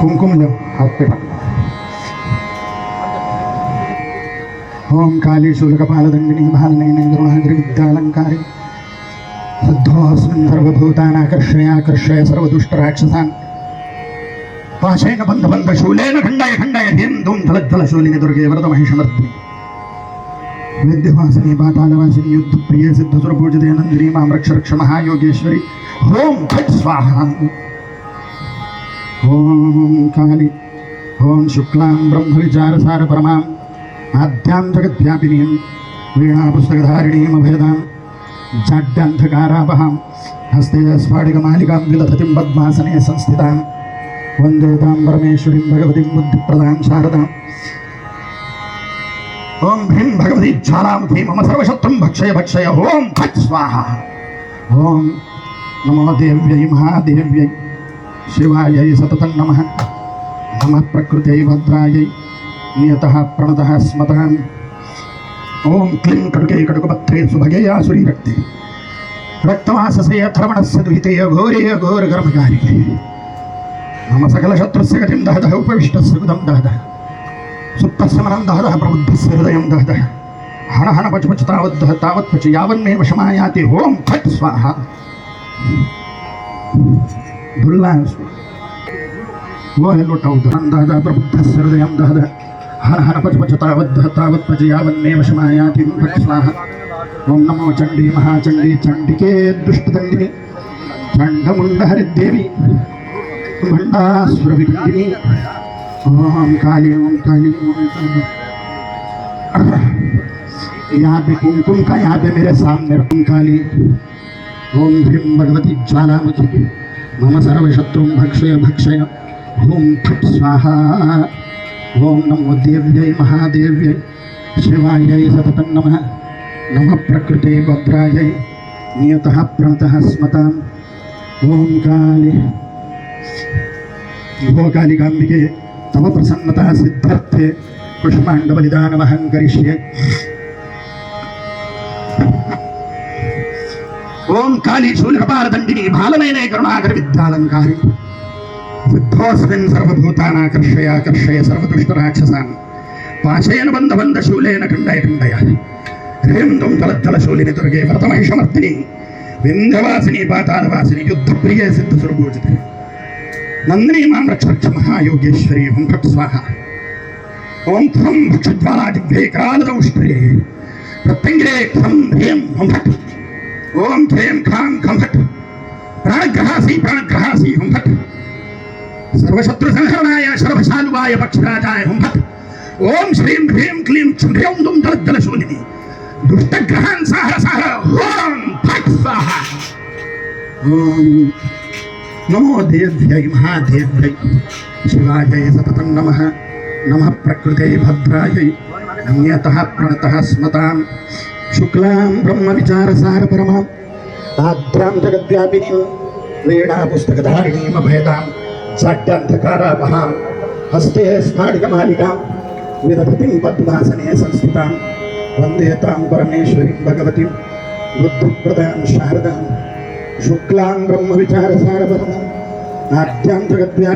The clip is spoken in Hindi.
कुमकुम लो हाथ पे पकड़ो। ओम काली शूलकपालदंडिनी भालनयिनी गुरुणाग्रि विद्यालंकारी सिद्धोऽस्मिन् सर्वभूतानाकर्षय सर्वदुष्टराक्षसान् पाशेन बन्ध शूलेन खण्डय ह्रीं धूं धलज्ज्वलशूलिनि दुर्गे वरदमहिषमर्दिनि विद्यवासिनी पातालवासिनी युद्धप्रिये सिद्धसुरपूजिते नन्दिनी मां रक्ष महायोगेश्वरी ओम फट् स्वाहा। ओम काली ओम शुक्लां ब्रह्मविचारसार परमां आद्यां जगद्व्यापिनीं वीणापुस्तकधारिणीम् अभेदां जाड्यान्धकारापहां हस्ते स्फाटिकमालिकां विलसतिं पद्मासने संस्थितां वन्दे तां परमेश्वरीं भगवतीं बुद्धिप्रदां शारदाम्। ओम ह्रीं भगवती ज्वालामुखी मम सर्वशत्रुं भक्षय ओम फट् स्वाहा। ओम नमो देव्यै महादेव्यै शिवायै सततं नमः। नमः प्रकृत्यै भद्रायै नियतः प्रणतः स्मताम्। ओम क्लीं कटुके कटुकपत्रे सुभगे आसुरी रक्ते रक्तमाससे अथर्वणस्य दुहिते अघोरे अघोरकर्मकारिके मम सकलशत्रुस्य गतिं दहदः उपविष्टस्य गुदं दहदः सुप्तस्य मनं दहदः प्रबुद्धस्य हृदयं दहदः हण हण पच पच तावद्दह तावत्पच यावन्मे वशमायाति ओम फट् स्वाहा। दुर्ला वो है लोटाऊ दहदः प्रबुद्धस्य हृदयं दहदः हर हर पच पच तावद्दह तावत्पच यावन्मे वशमायाति फट् स्वाहा। ओम नमो चंडी महाचंडी चंडिके दुष्टदंडिनी चंडमुंडहरिदेवी भंडासुरविखंडिनी ओम काली ओम काली ओम काली। यहाँ पे कुमकुम का यहाँ पे मेरे सामने रखूं काली। ओम ह्रीं भगवती ज्वालामुखी मम सर्वशत्रुं भक्षय ओम फट् स्वाहा। ओम नमो देव्यै महादेव्यै शिवायै सततं नमः। नमः प्रकृते भद्रायै नियतः प्रणतः स्मताम्। ओम काली भो कालिकाम्बिके तव प्रसन्नता सिद्ध्यर्थे पुष्पाण्डबलिदानमहं करिष्ये। ओम काली शूलकपालदंडिनी भालनयिनी करुणाकर विद्यालंकारी सिद्धोऽस्मिन् सर्वभूतानाकर्षय सर्वदुष्टराक्षसान् पाशेन बन्ध शूलेन खण्डय ह्रीं धूं धलज्ज्वलशूलिनि दुर्गे वरदमहिषमर्दिनि विन्ध्यवासिनी पातालवासिनी युद्धप्रिये सिद्धसुरपूजिते नन्दिनी मां रक्ष महायोगेश्वरी ओम फट् स्वाहा। ओम थ्रं भक्षज्वालाजिह्वे करालदंष्ट्रे प्रत्यङ्गिरे खं ह्रीं ओम फट्। ओम ह्रीं खां खं फट् प्राणग्रहासी ओम फट्। सर्वशत्रुसंहरणाय शरभशालुवाय पक्षराजाय ओम फट्। ओम श्रीं ह्रीं क्लीं ह्रीं धूं धलज्ज्वलशूलिनि दुष्टग्रहान् साहर ओम फट् स्वाहा। ओम नमो देव्यै महादेव्यै शिवायै सततं नमः। नमः प्रकृते भद्रायै नियतः प्रणतः स्मतां शुक्लां ब्रह्मविचारसार परमां आद्यां जगद्व्यापिनीं वीणापुस्तकधारिणीम् अभेदां जाड्यान्धकारापहां हस्ते स्फाटिकमालिकां विदधतीं पद्मासने संस्थितां वन्दे तां परमेश्वरीं भगवतीं बुद्धिप्रदां शारदां शुक्लां ब्रह्मविचारसार परमां आद्यां जगद्व्यापिनीं